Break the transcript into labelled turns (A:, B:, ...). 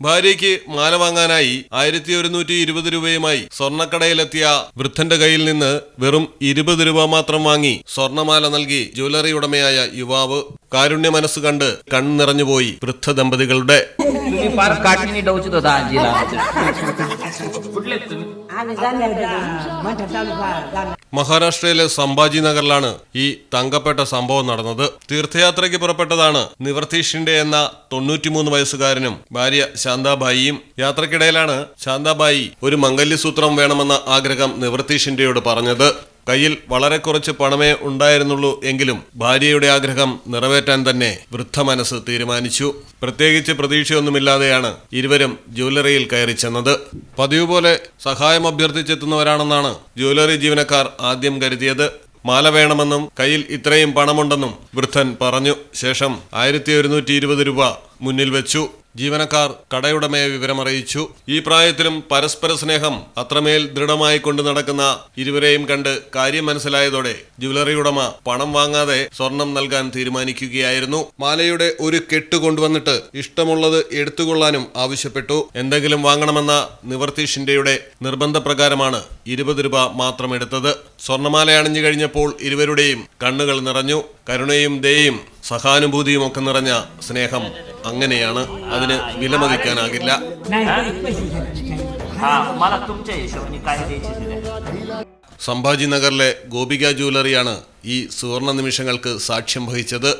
A: ഭാര്യയ്ക്ക് മാല വാങ്ങാനായി 1120 രൂപയുമായി സ്വർണ്ണക്കടയിലെത്തിയ വൃദ്ധന്റെ കയ്യിൽ നിന്ന് വെറും 20 രൂപ മാത്രം വാങ്ങി സ്വർണ്ണമാല നൽകി ജ്വല്ലറി ഉടമയായ യുവാവ്. കാരുണ്യ മനസ്സ് കണ്ട് കണ്ണിറഞ്ഞുപോയി വൃദ്ധ ദമ്പതികളുടെ. മഹാരാഷ്ട്രയിലെ സംഭാജി നഗറിലാണ് ഈ തങ്കപ്പെട്ട സംഭവം നടന്നത്. തീർത്ഥയാത്രയ്ക്ക് പുറപ്പെട്ടതാണ് നിവർത്തി ഷിൻഡെ എന്ന 93 വയസ്സുകാരനും ഭാര്യ ശാന്താബായിയും. യാത്രക്കിടയിലാണ് ശാന്താബായി ഒരു മംഗല്യസൂത്രം വേണമെന്ന ആഗ്രഹം നിവർത്തി ഷിൻഡെയോട് പറഞ്ഞത്. കയ്യിൽ വളരെ കുറച്ച് പണമേ ഉണ്ടായിരുന്നുള്ളൂ എങ്കിലും ഭാര്യയുടെ ആഗ്രഹം നിറവേറ്റാൻ തന്നെ വൃദ്ധ മനസ്സ് തീരുമാനിച്ചു. പ്രത്യേകിച്ച് പ്രതീക്ഷയൊന്നുമില്ലാതെയാണ് ഇരുവരും ജ്വല്ലറിയിൽ കയറി ചെന്നത്. പതിവ് പോലെ സഹായം അഭ്യർത്ഥിച്ചെത്തുന്നവരാണെന്നാണ് ജ്വല്ലറി ജീവനക്കാർ ആദ്യം കരുതിയത്. മാല വേണമെന്നും കയ്യിൽ ഇത്രയും പണമുണ്ടെന്നും വൃദ്ധൻ പറഞ്ഞു. ശേഷം 1120 രൂപ മുന്നിൽ വെച്ചു. ജീവനക്കാർ കടയുടമയെ വിവരമറിയിച്ചു. ഈ പ്രായത്തിലും പരസ്പര സ്നേഹം അത്രമേൽ ദൃഢമായി കൊണ്ടു നടക്കുന്ന ഇരുവരെയും കണ്ട് കാര്യം മനസ്സിലായതോടെ ജ്വല്ലറി ഉടമ പണം വാങ്ങാതെ സ്വർണം നൽകാൻ തീരുമാനിക്കുകയായിരുന്നു. മാലയുടെ ഒരു കെട്ട് കൊണ്ടുവന്നിട്ട് ഇഷ്ടമുള്ളത് എടുത്തുകൊള്ളാനും ആവശ്യപ്പെട്ടു. എന്തെങ്കിലും വാങ്ങണമെന്ന നിവർത്തി ഷിൻഡെയുടെ നിർബന്ധപ്രകാരമാണ് 20 രൂപ മാത്രം എടുത്തത്. സ്വർണ്ണമാല അണിഞ്ഞു കഴിഞ്ഞപ്പോൾ ഇരുവരുടെയും കണ്ണുകൾ നിറഞ്ഞു. കരുണയും ദയയും സഹാനുഭൂതിയും ഒക്കെ നിറഞ്ഞ സ്നേഹം അങ്ങനെയാണ്. അതിന് വിലമതിക്കാനാകില്ല. സംഭാജി നഗറിലെ ഗോപിക ജ്വല്ലറിയാണ് ഈ സുവർണ നിമിഷങ്ങൾക്ക് സാക്ഷ്യം വഹിച്ചത്.